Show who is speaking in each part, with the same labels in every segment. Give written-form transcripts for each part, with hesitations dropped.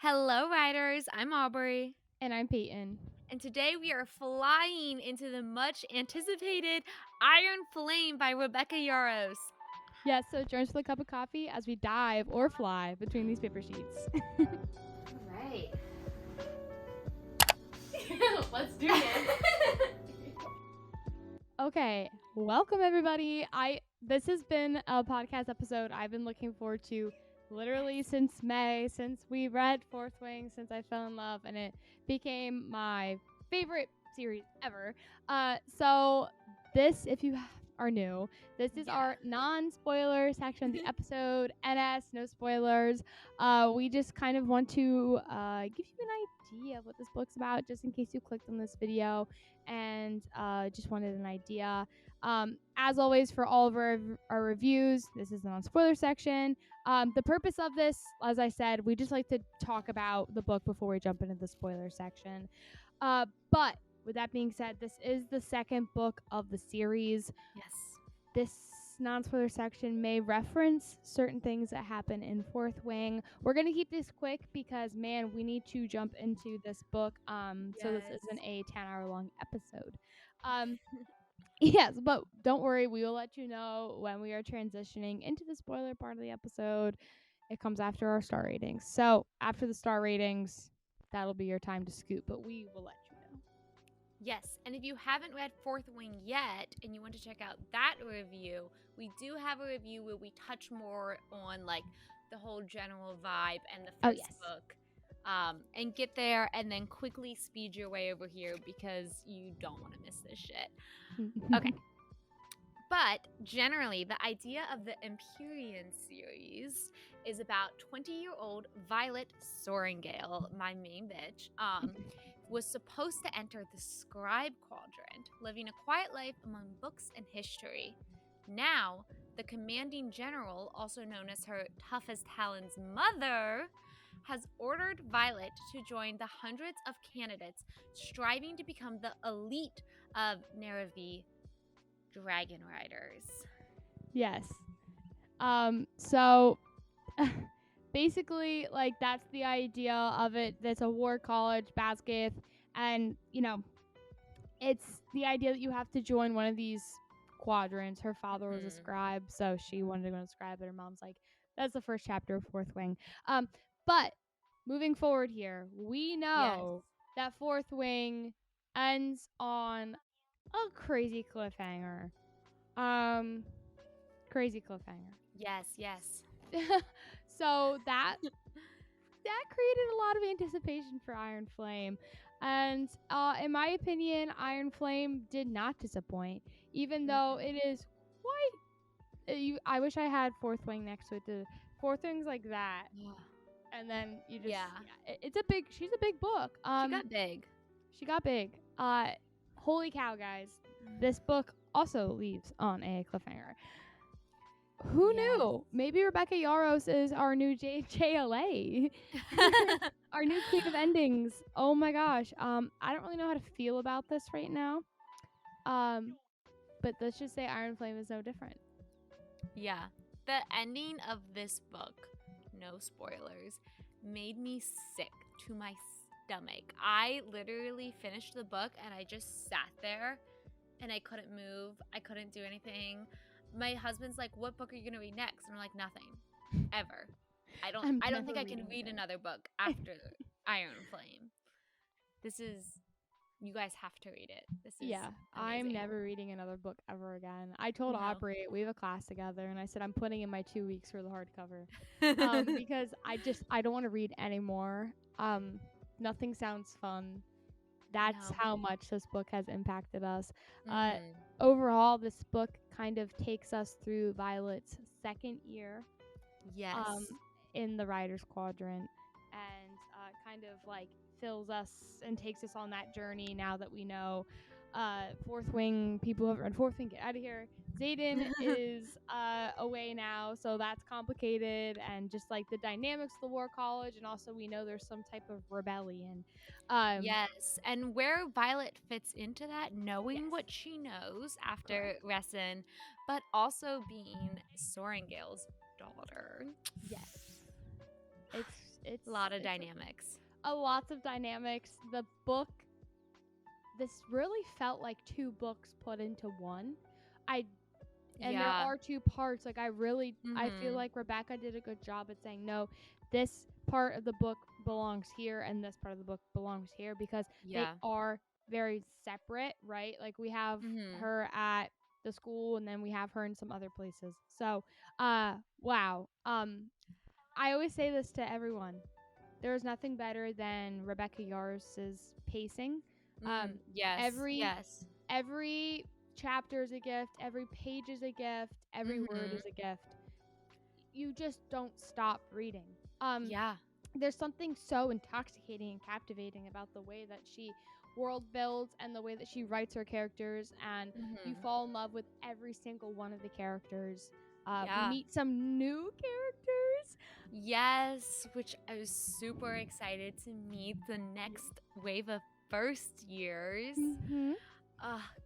Speaker 1: Hello, writers. I'm Aubrey.
Speaker 2: And I'm Peyton.
Speaker 1: And today we are flying into the much anticipated Iron Flame by Rebecca Yarros.
Speaker 2: Yes, so join us with a cup of coffee as we dive or fly between these paper sheets.
Speaker 1: All right. Let's do it.
Speaker 2: Okay, welcome everybody. This has been a podcast episode I've been looking forward to literally since May, since we read Fourth Wing, since I fell in love, and it became my favorite series ever. So this, if you are new, this is our non-spoiler section of the episode. NS, no spoilers. We just kind of want to give you an idea of what this book's about, just in case you clicked on this video and just wanted an idea. As always, for all of our reviews, this is the non-spoiler section. The purpose of this, as I said, we just like to talk about the book before we jump into the spoiler section. But with that being said, this is the second book of the series.
Speaker 1: Yes.
Speaker 2: This non-spoiler section may reference certain things that happen in Fourth Wing. We're going to keep this quick because, man, we need to jump into this book. So this isn't a 10-hour long episode. Yes, but don't worry. We will let you know when we are transitioning into the spoiler part of the episode. It comes after our star ratings. So after the star ratings, that'll be your time to scoop, but we will let you know.
Speaker 1: Yes, and if you haven't read Fourth Wing yet and you want to check out that review, we do have a review where we touch more on like the whole general vibe and the first book. And get there and then quickly speed your way over here because you don't want to miss this shit. Okay. But generally, the idea of the Empyrean series is about 20-year-old Violet Sgaeyl, my main bitch, was supposed to enter the scribe quadrant, living a quiet life among books and history. Now, the commanding general, also known as her tough as Talon's mother, has ordered Violet to join the hundreds of candidates striving to become the elite of Neravi dragon riders.
Speaker 2: Yes. So basically, like, that's the idea of it. That's a war college, Basgith, and it's the idea that you have to join one of these quadrants. Her father was a scribe, so she wanted to go to scribe, but her mom's like, that's the first chapter of Fourth Wing. But moving forward here, we know that Fourth Wing ends on a crazy cliffhanger. Crazy cliffhanger.
Speaker 1: Yes.
Speaker 2: So that created a lot of anticipation for Iron Flame. And in my opinion, Iron Flame did not disappoint, even though it is quite... I wish I had Fourth Wing next to it. Fourth Wing's like that. And then you just... she's a big book. She got big. Holy cow, guys. This book also leaves on a cliffhanger. Who knew? Maybe Rebecca Yarros is our new JLA. Our new queen of endings. Oh my gosh. I don't really know how to feel about this right now. But let's just say Iron Flame is no different.
Speaker 1: Yeah. The ending of this book, no spoilers, made me sick to my stomach. I literally finished the book and I just sat there and I couldn't move. I couldn't do anything. My husband's like, what book are you going to read next? And I'm like, nothing. Ever. I don't think I can read another book after Iron Flame. You guys have to read it. This is amazing.
Speaker 2: I'm never reading another book ever again. I told Aubrey, we have a class together, and I said I'm putting in my 2 weeks for the hardcover because I don't want to read anymore. Nothing sounds fun. That's how much this book has impacted us. Overall, this book kind of takes us through Violet's second year in the Riders Quadrant and kind of like fills us and takes us on that journey now that we know Fourth Wing. People who have read Fourth Wing, get out of here. Xaden is away now, so that's complicated, and just like the dynamics of the War College, and also we know there's some type of rebellion.
Speaker 1: Yes, and where Violet fits into that, knowing what she knows after Resin, but also being Sorrengail's daughter.
Speaker 2: Yes. it's
Speaker 1: a lot of dynamics.
Speaker 2: Lots of dynamics. The book, this really felt like 2 books put into one. And there are 2 parts. Like I feel like Rebecca did a good job at saying, no, this part of the book belongs here and this part of the book belongs here, because they are very separate, right? Like we have her at the school and then we have her in some other places. So, wow. I always say this to everyone. There's nothing better than Rebecca Yaros's pacing. Every chapter is a gift, every page is a gift, every word is a gift. You just don't stop reading. There's something so intoxicating and captivating about the way that she world builds and the way that she writes her characters, and you fall in love with every single one of the characters. We meet some new characters.
Speaker 1: Yes, which I was super excited to meet the next wave of first years.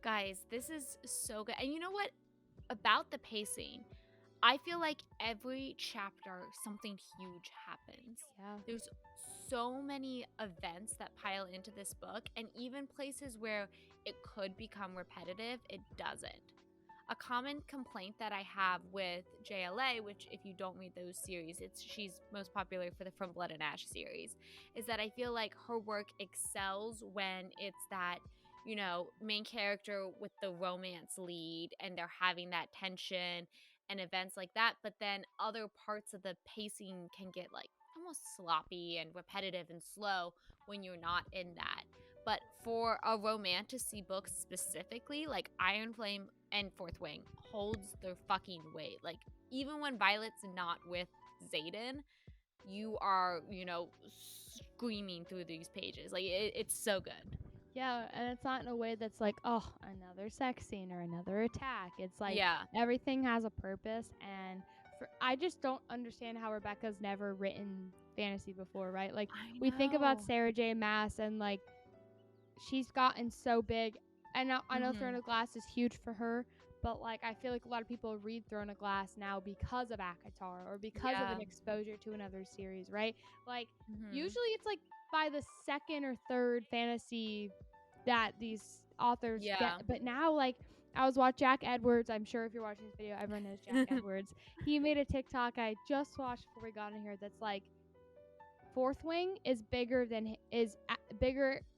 Speaker 1: Guys, this is so good. And you know what? About the pacing, I feel like every chapter something huge happens. There's so many events that pile into this book, and even places where it could become repetitive, it doesn't. A common complaint that I have with JLA, which if you don't read those series, she's most popular for the From Blood and Ash series, is that I feel like her work excels when it's that, you know, main character with the romance lead and they're having that tension and events like that. But then other parts of the pacing can get like almost sloppy and repetitive and slow when you're not in that. But for a romantasy book specifically, like Iron Flame and Fourth Wing holds their fucking weight. Like, even when Violet's not with Xaden, you are, you know, screaming through these pages. Like, it's so good.
Speaker 2: Yeah, and it's not in a way that's like, oh, another sex scene or another attack. It's like everything has a purpose, and I just don't understand how Rebecca's never written fantasy before, right? Like, we think about Sarah J. Maas, and like, she's gotten so big, and I know Throne of Glass is huge for her, but like I feel like a lot of people read Throne of Glass now because of ACOTAR or because of an exposure to another series, right? Like usually it's like by the second or third fantasy that these authors get, but now like I was watching Jack Edwards. I'm sure if you're watching this video, everyone knows Jack Edwards. He made a TikTok I just watched before we got in here that's like, Fourth Wing is bigger,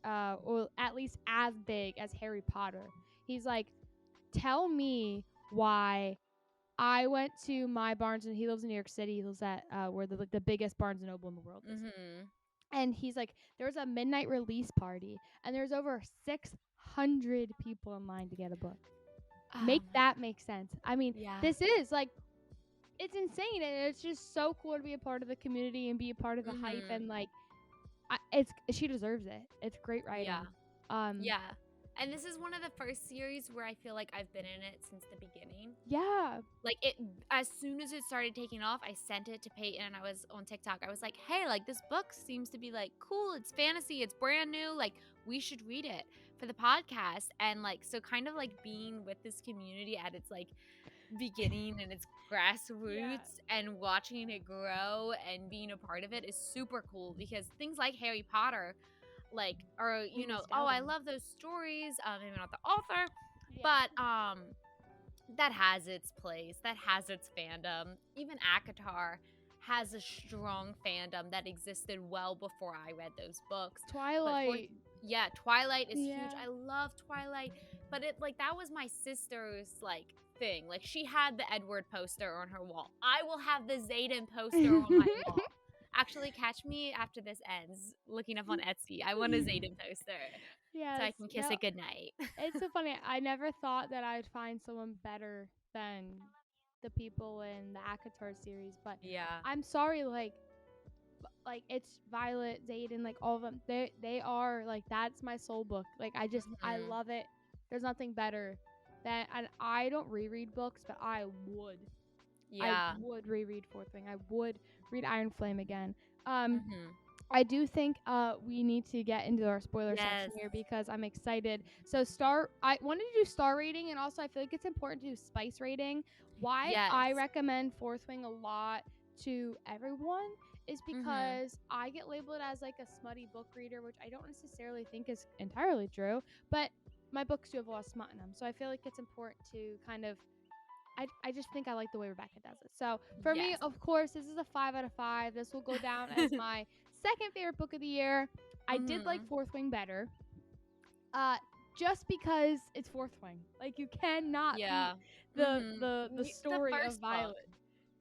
Speaker 2: or at least as big as Harry Potter. He's like, tell me why I went to my Barnes, and he lives in New York City. He lives at where the biggest Barnes and Noble in the world is. And he's like, there was a midnight release party, and there's over 600 people in line to get a book. Make that make sense. I mean, this is like, it's insane, and it's just so cool to be a part of the community and be a part of the hype, and like she deserves it. It's great writing.
Speaker 1: And this is one of the first series where I feel like I've been in it since the beginning. Like, it, as soon as it started taking off, I sent it to Peyton, and I was on TikTok. I was like, hey, like, this book seems to be like cool. It's fantasy. It's brand new. Like, we should read it for the podcast. And like, so kind of like being with this community at its like beginning and its grassroots and watching it grow and being a part of it is super cool, because things like Harry Potter like are, you know, I love those stories, maybe not the author, but that has its place, that has its fandom. Even ACOTAR has a strong fandom that existed well before I read those books.
Speaker 2: Twilight
Speaker 1: is huge. I love Twilight, but it like that was my sister's like thing. Like, she had the Edward poster on her wall. I will have the Xaden poster on my wall. Actually, catch me after this ends looking up on Etsy. I want a Xaden poster. So I can kiss it goodnight.
Speaker 2: It's so funny. I never thought that I'd find someone better than the people in the ACOTAR series, but I'm sorry, like it's Violet, Xaden, like all of them. They are like, that's my soul book. Like, I just I love it. There's nothing better than, and I don't reread books, but I would. I would reread Fourth Wing. I would read Iron Flame again. I do think we need to get into our spoiler section here, because I'm excited. So I wanted to do star rating, and also I feel like it's important to do spice rating. Why I recommend Fourth Wing a lot to everyone is because I get labeled as like a smutty book reader, which I don't necessarily think is entirely true, but my books do have a lot of smut in them. So I feel like it's important to kind of, I just think I like the way Rebecca does it. So for me,
Speaker 1: Yes.
Speaker 2: of course, this is a 5 out of 5. This will go down as my second favorite book of the year. I did like Fourth Wing better. Just because it's Fourth Wing. Like, you cannot beat the story of Violet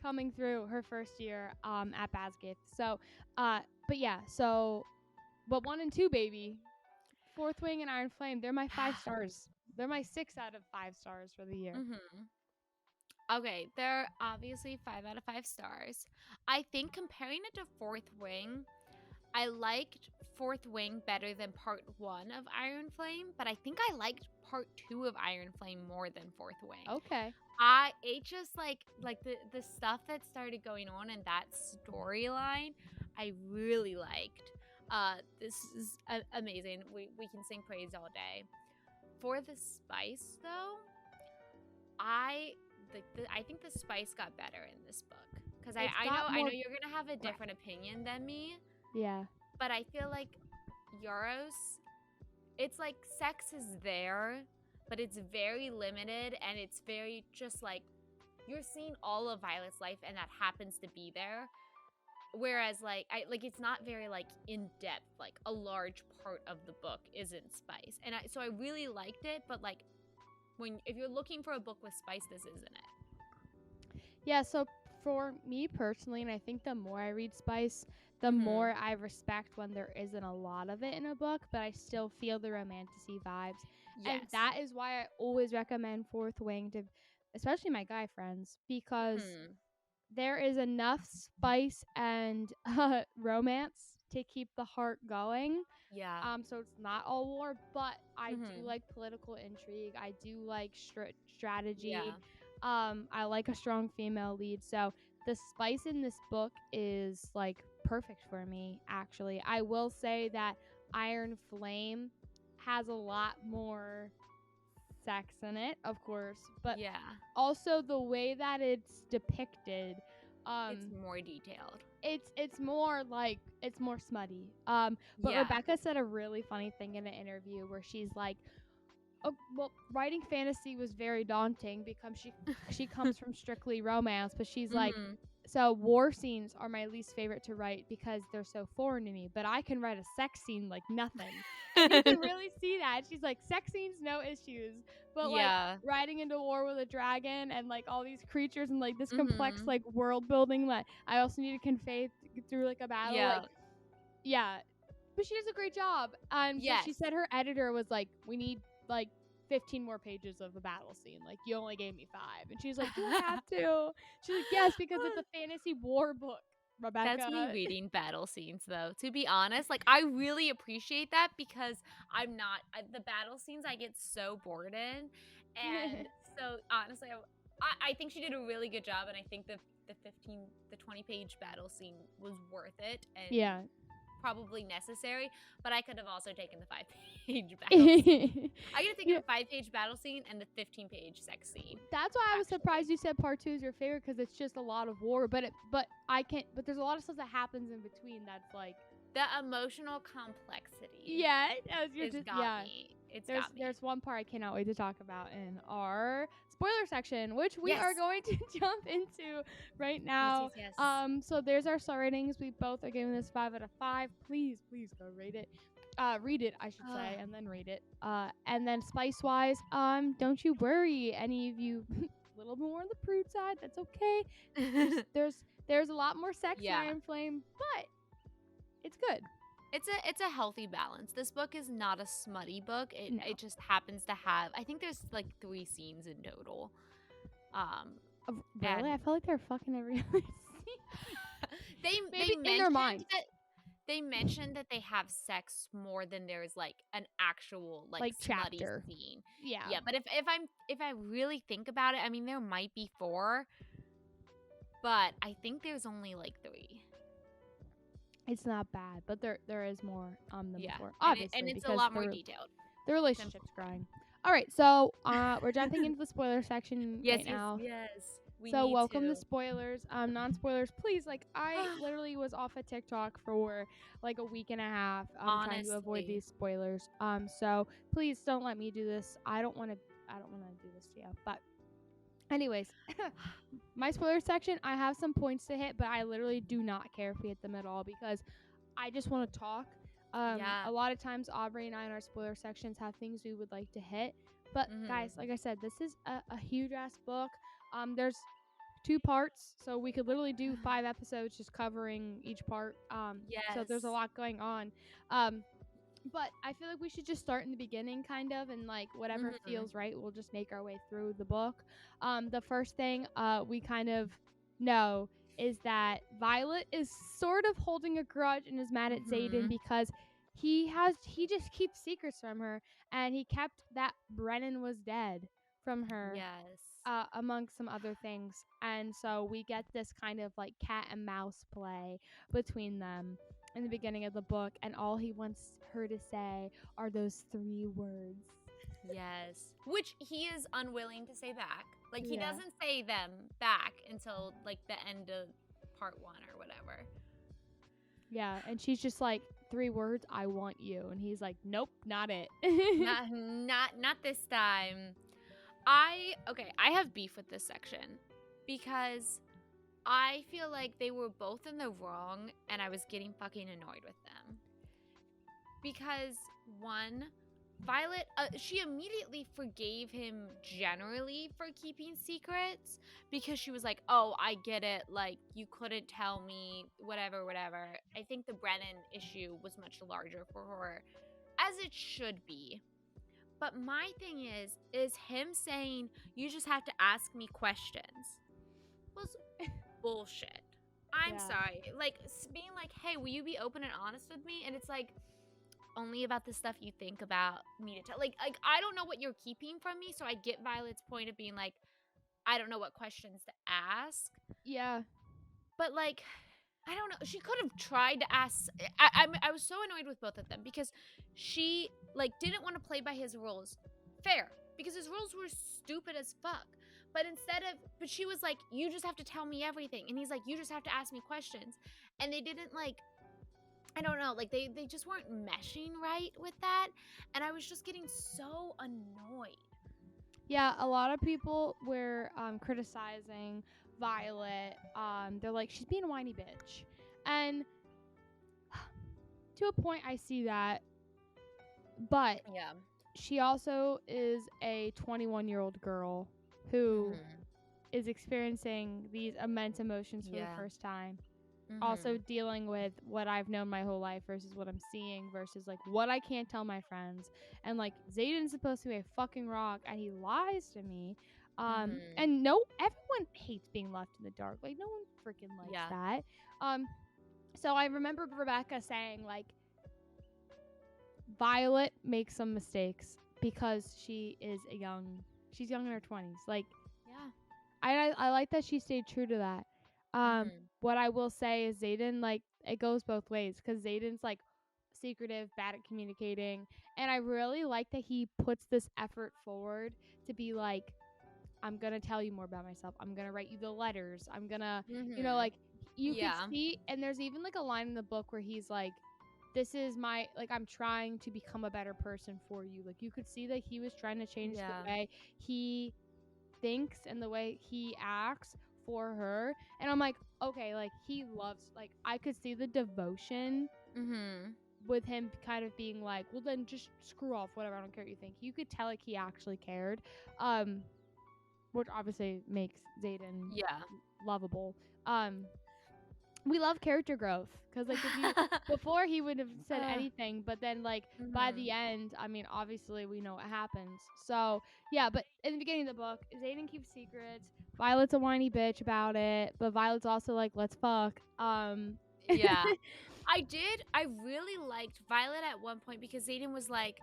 Speaker 2: coming through her first year at Basgiath. So, but yeah, so, but 1 and 2, baby. Fourth Wing and Iron Flame, they're my 5 stars. They're my 6 out of 5 stars for the year.
Speaker 1: Okay, they're obviously 5 out of 5 stars. I think comparing it to Fourth Wing, I liked Fourth Wing better than part 1 of Iron Flame, but I think I liked part 2 of Iron Flame more than Fourth Wing.
Speaker 2: Okay.
Speaker 1: It just like the stuff that started going on in that storyline, I really liked. This is amazing. We can sing praise all day. For the spice though, I think the spice got better in this book because I know you're gonna have a different opinion than me.
Speaker 2: Yeah.
Speaker 1: But I feel like Yaros, it's like sex is there, but it's very limited and it's very just like you're seeing all of Violet's life and that happens to be there. Whereas it's not very like in depth, like a large part of the book isn't spice. And so I really liked it, but like if you're looking for a book with spice, this isn't it.
Speaker 2: Yeah, so for me personally, and I think the more I read spice, the more I respect when there isn't a lot of it in a book, but I still feel the romantic-y vibes. Yes. And that is why I always recommend Fourth Wing to, especially my guy friends, because there is enough spice and romance to keep the heart going.
Speaker 1: Yeah.
Speaker 2: So it's not all war, but I do like political intrigue. I do like strategy.
Speaker 1: Yeah.
Speaker 2: I like a strong female lead. So the spice in this book is like perfect for me, actually. I will say that Iron Flame has a lot more sex in it, of course, but also the way that it's depicted,
Speaker 1: it's more detailed.
Speaker 2: It's more like it's more smutty. But Rebecca said a really funny thing in an interview where she's like, "Oh, well, writing fantasy was very daunting because she comes from strictly romance, but she's like, so war scenes are my least favorite to write because they're so foreign to me, but I can write a sex scene like nothing." And you can really see that. She's like, sex scenes, no issues, but like riding into war with a dragon and like all these creatures and like this complex like world building that I also need to convey through like a battle. But she does a great job. So she said her editor was like, we need like 15 more pages of the battle scene. Like, you only gave me 5. And she's like, do I have to? She's like, yes, because it's a fantasy war book, Rebecca.
Speaker 1: That's me reading battle scenes, though. To be honest, like, I really appreciate that because I'm not the battle scenes I get so bored in, and so honestly, I think she did a really good job, and I think the 20-page battle scene was worth it, and probably necessary. But I could have also taken the 5-page battle scene. I could have taken a 5-page battle scene and the 15-page sex scene.
Speaker 2: That's why I was surprised you said part 2 is your favorite, because it's just a lot of war. But there's a lot of stuff that happens in between that's like
Speaker 1: the emotional complexity.
Speaker 2: Yeah, There's one part I cannot wait to talk about in our spoiler section, which we are going to jump into right now.
Speaker 1: Yes.
Speaker 2: So there's our star ratings. We both are giving this 5 out of 5. Please go rate it. Read it, I should say, and then rate it. And then spice-wise, don't you worry, any of you a little more on the prude side. That's okay. There's a lot more sex in Iron Flame, but it's good.
Speaker 1: It's a healthy balance. This book is not a smutty book. It just happens to have, I think there's like 3 scenes in total.
Speaker 2: Really? I feel like they're fucking every other scene.
Speaker 1: They mentioned that they have sex more than there's like an actual like smutty
Speaker 2: chapter
Speaker 1: scene.
Speaker 2: Yeah,
Speaker 1: but if I really think about it, I mean there might be 4, but I think there's only like 3.
Speaker 2: It's not bad, but there is more than before.
Speaker 1: Obviously, and it's a lot more detailed.
Speaker 2: The relationship's growing. All right, so we're jumping into the spoiler section right now.
Speaker 1: Yes.
Speaker 2: So welcome to spoilers. Non-spoilers, please. Like, I literally was off of TikTok for like a week and a half, trying to avoid these spoilers. So please don't let me do this. I don't want to do this to you. But anyways, my spoiler section, I have some points to hit, but I literally do not care if we hit them at all because I just want to talk. A lot of times Aubrey and I in our spoiler sections have things we would like to hit. But guys, like I said, this is a huge ass book. There's 2 parts, so we could literally do 5 episodes just covering each part. So there's a lot going on. But I feel like we should just start in the beginning, kind of, and like whatever feels right, we'll just make our way through the book. The first thing we kind of know is that Violet is sort of holding a grudge and is mad at Xaden because he just keeps secrets from her, and he kept that Brennan was dead from her. Among some other things. And so we get this kind of like cat and mouse play between them in the beginning of the book, and all he wants her to say are those 3 words.
Speaker 1: Yes. Which he is unwilling to say back. Like, he doesn't say them back until like the end of part 1 or whatever.
Speaker 2: Yeah, and she's just like, 3 words, I want you. And he's like, nope, not it.
Speaker 1: not this time. I have beef with this section because I feel like they were both in the wrong and I was getting fucking annoyed with them. Because, one, Violet, she immediately forgave him generally for keeping secrets because she was like, oh, I get it, like, you couldn't tell me, whatever. I think the Brennan issue was much larger for her, as it should be. But my thing is him saying, you just have to ask me questions, was bullshit. I'm sorry. Like, being like, hey, will you be open and honest with me? And it's like, only about the stuff you think about me to tell. Like I don't know what you're keeping from me, so I get Violet's point of being like, I don't know what questions to ask.
Speaker 2: Yeah.
Speaker 1: But, like, I don't know. She could have tried to ask. I was so annoyed with both of them because she, like, didn't want to play by his rules. Fair. Because his rules were stupid as fuck. But but she was like, you just have to tell me everything. And he's like, you just have to ask me questions. And they didn't, like, I don't know, like, they just weren't meshing right with that. And I was just getting so annoyed.
Speaker 2: Yeah, a lot of people were criticizing Violet. They're like, she's being a whiny bitch. And to a point, I see that. But she also is a 21-year-old girl who is experiencing these immense emotions for the first time. Also dealing with what I've known my whole life versus what I'm seeing versus like what I can't tell my friends. And like, Xaden's supposed to be a fucking rock and he lies to me. And everyone hates being left in the dark. Like, no one freaking likes that. So I remember Rebecca saying, like, Violet makes some mistakes because she's young in her 20s. Like, I like that she stayed true to that. What I will say is Xaden, like, it goes both ways because Xaden's like secretive, bad at communicating, and I really like that he puts this effort forward to be like, I'm gonna tell you more about myself. I'm gonna write you the letters. I'm gonna, like, you can see, and there's even like a line in the book where he's like, this is my, like, I'm trying to become a better person for you. Like, you could see that he was trying to change the way he thinks and the way he acts for her. And I'm like, okay, like, he loves, like, I could see the devotion with him kind of being like, well, then just screw off, whatever, I don't care what you think. You could tell, like, he actually cared, which obviously makes Xaden lovable. We love character growth because, like, if you before he would have said anything, but then, like, by the end, I mean, obviously we know what happens. So yeah, but in the beginning of the book, Xaden keeps secrets. Violet's a whiny bitch about it, but Violet's also like, let's fuck.
Speaker 1: I really liked Violet at one point because Xaden was like,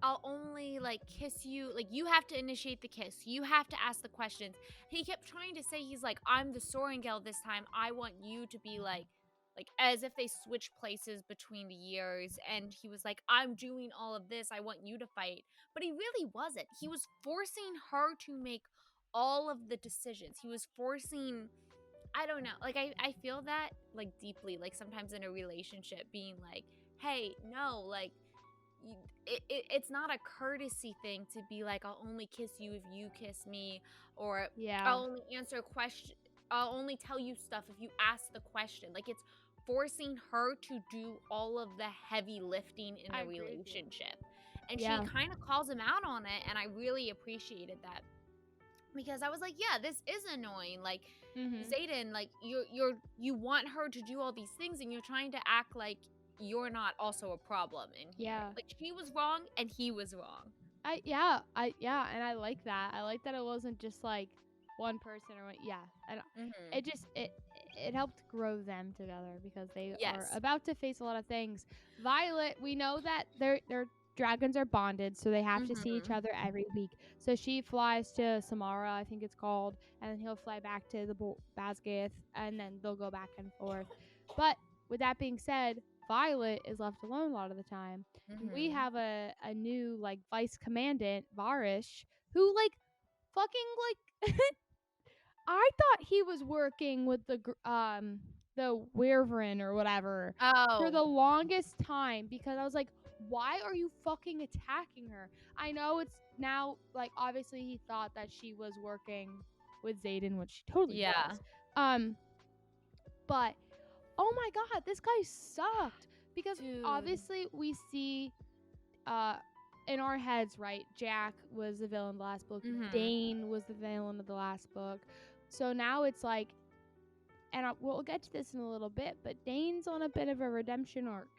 Speaker 1: I'll only, like, kiss you. Like, you have to initiate the kiss. You have to ask the questions. He kept trying to say, he's like, I'm the Sorengel this time. I want you to be like, as if they switch places between the years. And he was like, I'm doing all of this. I want you to fight. But he really wasn't. He was forcing her to make all of the decisions. He was forcing, I don't know, like I feel that like deeply, like sometimes in a relationship being like, hey, no, like it's not a courtesy thing to be like, I'll only kiss you if you kiss me, or
Speaker 2: Yeah.
Speaker 1: I'll only answer a question, I'll only tell you stuff if you ask the question. Like, it's forcing her to do all of the heavy lifting in the relationship. And she kind of calls him out on it, and I really appreciated that, because I was like, yeah, this is annoying. Like, Xaden, like you want her to do all these things, and you're trying to act like you're not also a problem in here. Like, she was wrong and he was wrong.
Speaker 2: And I like that. I like that it wasn't just like one person or and it just it helped grow them together, because they are about to face a lot of things. Violet, we know that their dragons are bonded, so they have to see each other every week. So she flies to Samara, I think it's called, and then he'll fly back to the Basgath, and then they'll go back and forth. But with that being said, Violet is left alone a lot of the time. We have a new like vice commandant, Varish, who like fucking like I thought he was working with the Wyvern or whatever for the longest time, because I was like, why are you fucking attacking her? I know it's now like, obviously he thought that she was working with Xaden, which she totally was. But oh my god, this guy sucked, because obviously we see in our heads, right, Jack was the villain of the last book, Dane was the villain of the last book. So now it's like, and we'll get to this in a little bit, but Dane's on a bit of a redemption arc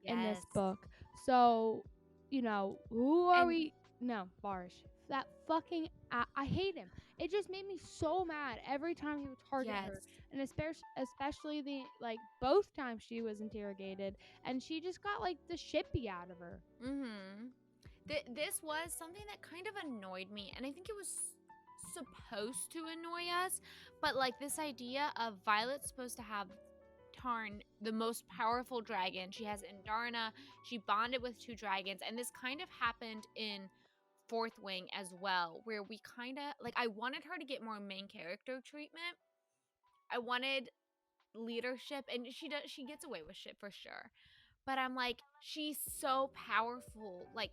Speaker 2: in this book. So, you know, who are we? No, Barish. That fucking, I hate him. It just made me so mad every time he would target her. And especially the, like, both times she was interrogated, and she just got, like, the shit beat out of her.
Speaker 1: This was something that kind of annoyed me, and I think it was supposed to annoy us, but like this idea of Violet's supposed to have Tairn, the most powerful dragon. She has Andarna. She bonded with 2 dragons, and this kind of happened in Fourth Wing as well, where we kind of like, I wanted her to get more main character treatment. I wanted leadership, and she gets away with shit for sure. But I'm like, she's so powerful. Like,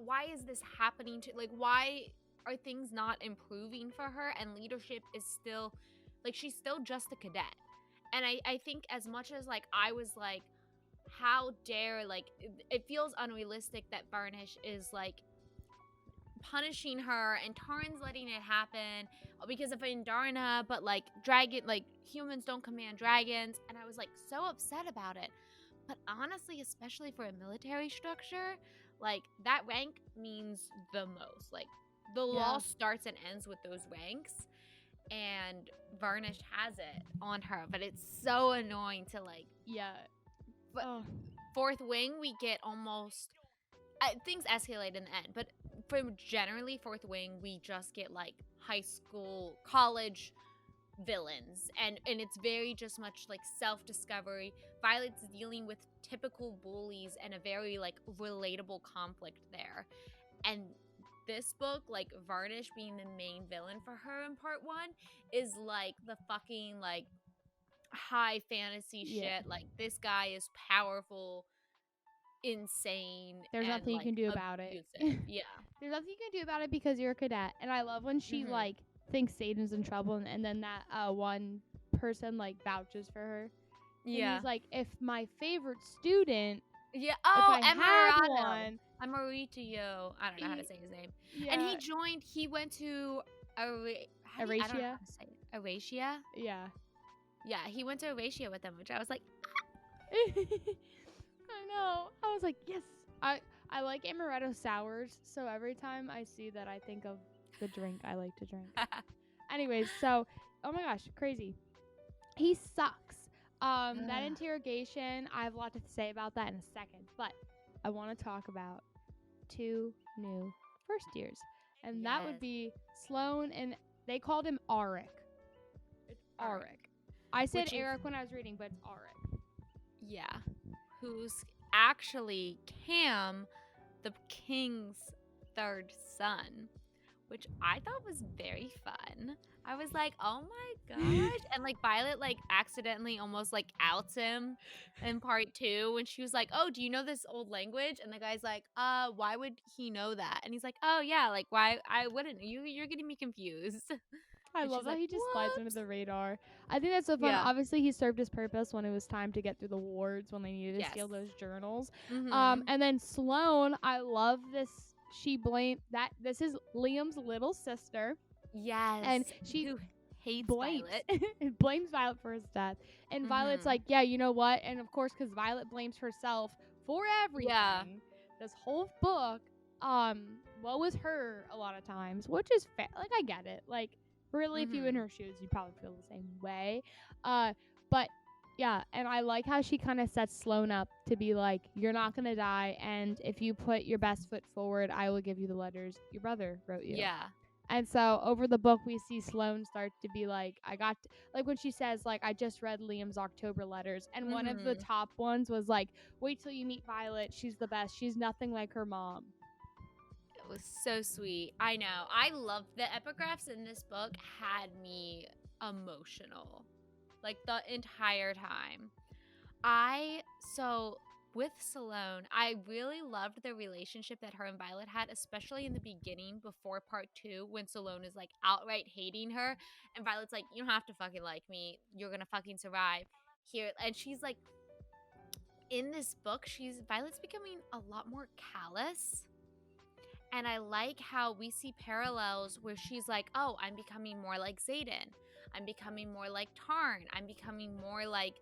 Speaker 1: why is this happening to, like, why are things not improving for her? And leadership is still, like, she's still just a cadet. And I think as much as, like, I was like, how dare, like, it feels unrealistic that Varnish is, like, punishing her, and Tairn's letting it happen because of Andarna, but, like, humans don't command dragons. And I was, like, so upset about it. But honestly, especially for a military structure, like, that rank means the most. Like, the law starts and ends with those ranks, and Varnish has it on her. But it's so annoying to, like... But Fourth Wing, we get almost... things escalate in the end. But from generally Fourth Wing, we just get, like, high school, college villains, and it's very just much like self-discovery. Violet's dealing with typical bullies and a very like relatable conflict there. And this book, like, Varnish being the main villain for her in part 1 is like the fucking like high fantasy shit. Like, this guy is powerful, insane.
Speaker 2: There's nothing
Speaker 1: like,
Speaker 2: you can do about it. There's nothing you can do about it because you're a cadet. And I love when she like thinks Xaden's in trouble, and then that one person like vouches for her. And he's like, if my favorite student, if I had one,
Speaker 1: Amaritio, I don't know how to say his name. And he went to Erasia. Erasia? Yeah, he went to Erasia with them, which I was like,
Speaker 2: I know. I was like, yes. I like amaretto sours, so every time I see that, I think of the drink I like to drink. Anyways, so, oh my gosh, crazy. He sucks. That interrogation, I have a lot to say about that in a second, but I want to talk about 2 new first years, and that would be Sloane, and they called him Auric. It's Auric. I said Eric when I was reading, but it's Auric.
Speaker 1: Yeah. Who's actually Cam, the king's 3rd son, which I thought was very fun. I was like, oh my gosh. And like Violet like accidentally almost like outs him in part 2 when she was like, oh, do you know this old language? And the guy's like, why would he know that? And he's like, oh yeah, like why I wouldn't. You're getting me confused.
Speaker 2: I
Speaker 1: And
Speaker 2: love
Speaker 1: she's
Speaker 2: how
Speaker 1: like,
Speaker 2: he just slides under
Speaker 1: whoops.
Speaker 2: the radar. I think that's so fun.
Speaker 1: Yeah.
Speaker 2: Obviously, he served his purpose when it was time to get through the wards when they needed to
Speaker 1: Yes.
Speaker 2: steal those journals.
Speaker 1: Mm-hmm.
Speaker 2: And then Sloane, I love this. She blamed that this is Liam's little sister.
Speaker 1: Yes.
Speaker 2: And she
Speaker 1: who hates
Speaker 2: blames
Speaker 1: Violet.
Speaker 2: blames Violet for his death. And Violet's like, yeah, you know what? And of course, because Violet blames herself for everything.
Speaker 1: Yeah.
Speaker 2: This whole book, what was her a lot of times, which is fair. Like, I get it. Like, really, if you were in her shoes, you'd probably feel the same way. But yeah, and I like how she kind of sets Sloane up to be like, you're not gonna die, and if you put your best foot forward, I will give you the letters your brother wrote you.
Speaker 1: Yeah.
Speaker 2: And so over the book, we see Sloane start to be like, like when she says, like, I just read Liam's October letters. And one of the top ones was like, wait till you meet Violet. She's the best. She's nothing like her mom.
Speaker 1: It was so sweet. I know. I love the epigraphs in this book had me emotional. Like the entire time. With Sloane, I really loved the relationship that her and Violet had, especially in the beginning before part 2 when Sloane is like outright hating her and Violet's like, you don't have to fucking like me. You're gonna fucking survive here. And she's like, in this book, Violet's becoming a lot more callous. And I like how we see parallels where she's like, oh, I'm becoming more like Xaden. I'm becoming more like Tairn. I'm becoming more like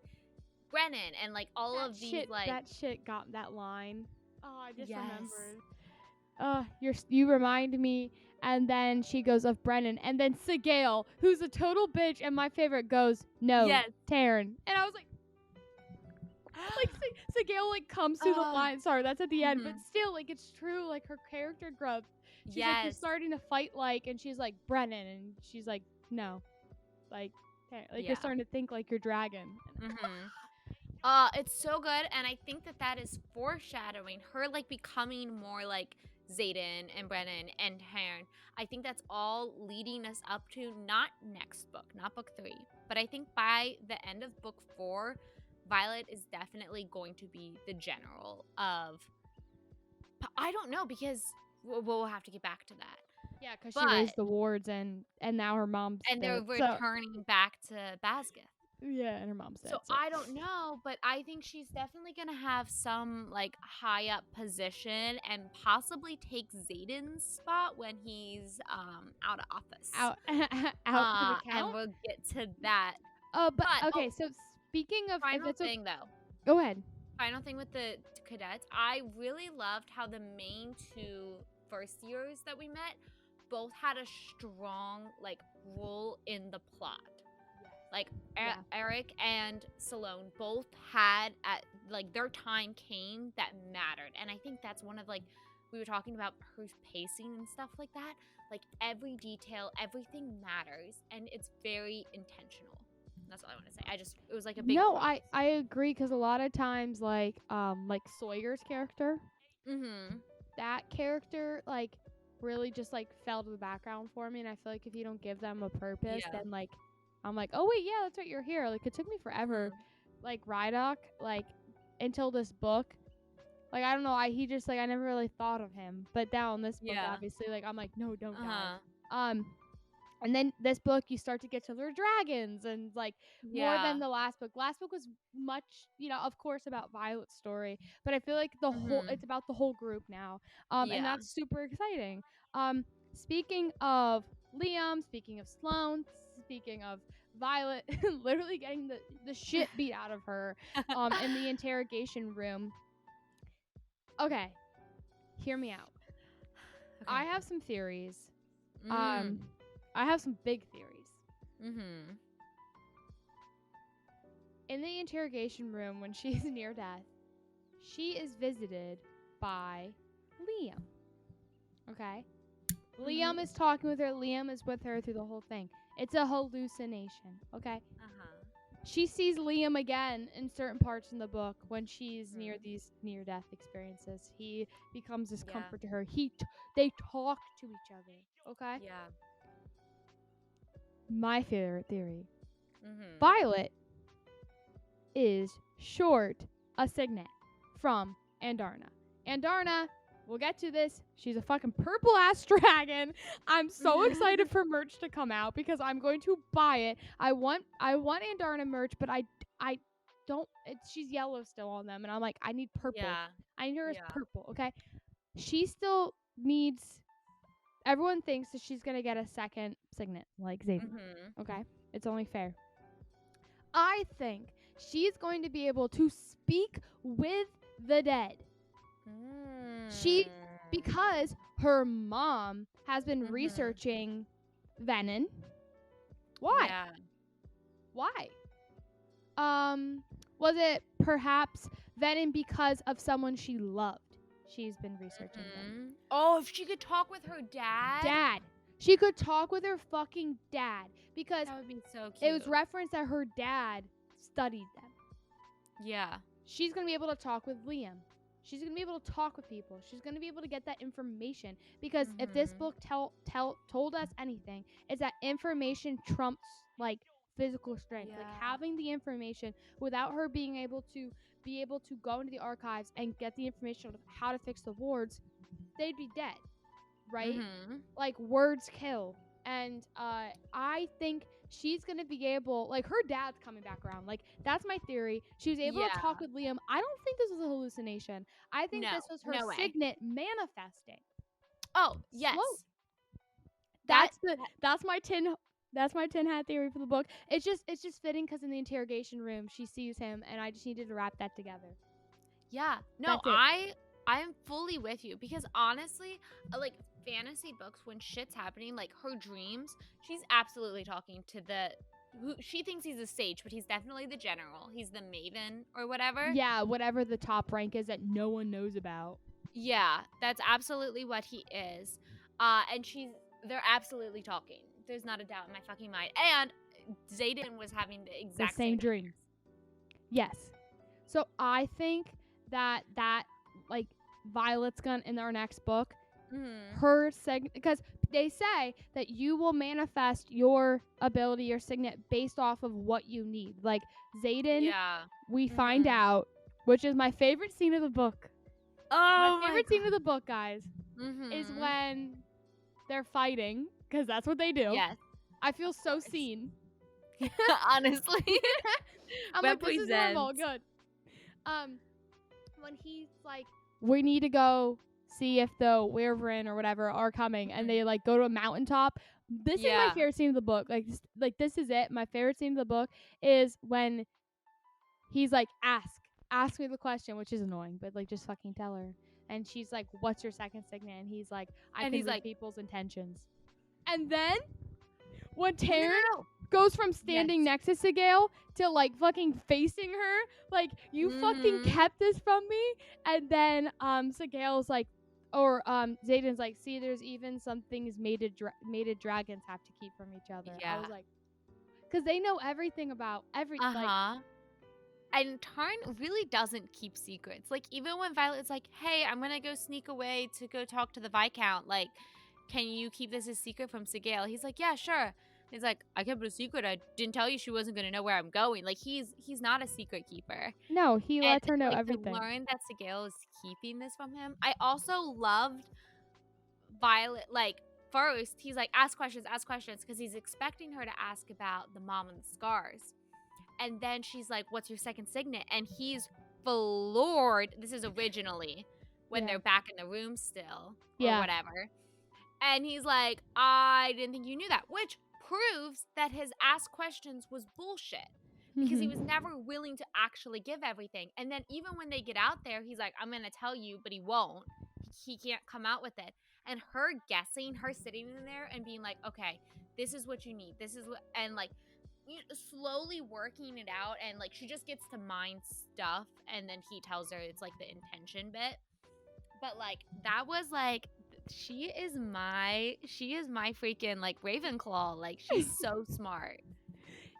Speaker 1: Brennan. And like all of these like...
Speaker 2: That shit got that line. Oh, I just remembered. You remind me. And then she goes of Brennan. And then Sgaeyl, who's a total bitch. And my favorite goes, no, Tairn. And I was like... Sgaeyl like comes to the line. Sorry, that's at the end, but still, like, it's true. Like, her character growth. She's like, you're starting to fight like, and she's like, Brennan, and she's like, no, like you're starting to think like your dragon.
Speaker 1: It's so good, and I think that is foreshadowing her like becoming more like Xaden and Brennan and Tairn. I think that's all leading us up to not next book, not book 3, but I think by the end of book 4. Violet is definitely going to be the general of... I don't know, because we'll have to get back to that.
Speaker 2: Yeah, because she raised the wards, and now her mom's
Speaker 1: and
Speaker 2: dead,
Speaker 1: they're returning back to Basgith.
Speaker 2: Yeah, and her mom's dead.
Speaker 1: So I don't know, but I think she's definitely going to have some like high up position and possibly take Xaden's spot when he's out of office.
Speaker 2: Out to the count?
Speaker 1: And we'll get to that.
Speaker 2: But okay, so... Speaking of...
Speaker 1: Final thing, though.
Speaker 2: Go ahead.
Speaker 1: Final thing with the cadets. I really loved how the main 2 first years that we met both had a strong, like, role in the plot. Like, Eric and Sloane both had, their time came that mattered. And I think that's one of, like, we were talking about her pacing and stuff like that. Like, every detail, everything matters. And it's very intentional. That's all I want to say. It was like a big...
Speaker 2: No, I agree, because a lot of times, like Sawyer's character, that character, like, really just, like, fell to the background for me, and I feel like if you don't give them a purpose, then, like, I'm like, oh, wait, yeah, that's right, you're here. Like, it took me forever. Like, Rydok, like, until this book, like, I don't know, he just, like, I never really thought of him, but now in this book, obviously, like, I'm like, no, don't die. And then this book, you start to get to their dragons and, like, more than the last book. Last book was much, of course, about Violet's story. But I feel like it's about the whole group now. And that's super exciting. Speaking of Liam, speaking of Sloane, speaking of Violet, literally getting the shit beat out of her in the interrogation room. Okay, hear me out. Okay. I have some theories. I have some big theories. In the interrogation room, when she's near death, she is visited by Liam. Okay? Liam is talking with her. Liam is with her through the whole thing. It's a hallucination. Okay? she sees Liam again in certain parts in the book when she's near these near-death experiences. He becomes this comfort to her. They talk to each other. Okay.
Speaker 1: Yeah.
Speaker 2: My favorite theory. Violet is short a signet from Andarna. Andarna, we'll get to this. She's a fucking purple ass dragon. I'm so excited for merch to come out because I'm going to buy it. I want Andarna merch, but I don't. She's yellow still on them, and I'm like, I need purple.
Speaker 1: Yeah.
Speaker 2: I need her as purple. Okay. She still needs. Everyone thinks that she's gonna get a second signet like Xaden. Okay, it's only fair. I think she's going to be able to speak with the dead. Because her mom has been researching Venom. Why?
Speaker 1: Yeah.
Speaker 2: Why? Was it perhaps Venom because of someone she loved? She's been researching them.
Speaker 1: Oh, if she could talk with her dad.
Speaker 2: She could talk with her fucking dad because
Speaker 1: that would be so cute.
Speaker 2: It was referenced that her dad studied them.
Speaker 1: Yeah.
Speaker 2: She's going to be able to talk with Liam. She's going to be able to talk with people. She's going to be able to get that information because if this book told us anything, it's that information trumps like physical strength. Like having the information without her being able to go into the archives and get the information of how to fix the wards, they'd be dead, right? Like words kill. And I think she's going to be able, like her dad's coming back around. Like that's my theory. She was able to talk with Liam. I don't think this was a hallucination. I think this was her signet manifesting.
Speaker 1: Oh, yes.
Speaker 2: That's my tin hat theory for the book. It's just fitting because in the interrogation room she sees him, and I just needed to wrap that together.
Speaker 1: Yeah. No, I'm fully with you because honestly, like fantasy books, when shit's happening, like her dreams, she's absolutely talking to who she thinks he's a sage, but he's definitely the general. He's the maven or whatever.
Speaker 2: Yeah, whatever the top rank is that no one knows about.
Speaker 1: Yeah, that's absolutely what he is. And they're absolutely talking. There's not a doubt in my fucking mind. And Xaden was having the
Speaker 2: same dream. Yes. So I think that like Violet's gonna in our next book, her because they say that you will manifest your ability, your signet, based off of what you need. Like Xaden, we find out, which is my favorite scene of the book.
Speaker 1: Oh,
Speaker 2: my favorite scene of the book, guys, is when they're fighting, because that's what they do.
Speaker 1: Yes.
Speaker 2: I feel so seen.
Speaker 1: Honestly.
Speaker 2: I'm like, this is normal. Good. When he's like, we need to go see if the Wyvern or whatever are coming, and they like go to a mountaintop. This is my favorite scene of the book. Like this is it. My favorite scene of the book is when he's like, ask me the question, which is annoying, but like just fucking tell her. And she's like, what's your second signet? And he's like, I can read people's intentions. And then when Tairn goes from standing next to Sgaeyl to like fucking facing her, like you fucking kept this from me. And then Sgaeyl's like, or Xaden's like, see, there's even some things mated dragons have to keep from each other. I was like, because they know everything about everything.
Speaker 1: And Tairn really doesn't keep secrets. Like, even when Violet's like, hey, I'm going to go sneak away to go talk to the Viscount. Like, can you keep this a secret from Sgaeyl? He's like, yeah, sure. He's like, I kept it a secret. I didn't tell you she wasn't going to know where I'm going. Like, he's not a secret keeper.
Speaker 2: No, he lets her know everything.
Speaker 1: To learn that Sgaeyl is keeping this from him. I also loved Violet. Like, first, he's like, ask questions, because he's expecting her to ask about the mom and the scars. And then she's like, what's your second signet? And he's floored. This is originally when they're back in the room still or whatever. And he's like, I didn't think you knew that, which proves that his ask questions was bullshit because he was never willing to actually give everything. And then even when they get out there, he's like, I'm going to tell you, but he won't. He can't come out with it. And her guessing, her sitting in there and being like, okay, this is what you need. This is what, and like, slowly working it out, and like she just gets to mind stuff, and then he tells her it's like the intention bit. But like that was like, she is my freaking like Ravenclaw. Like she's so smart.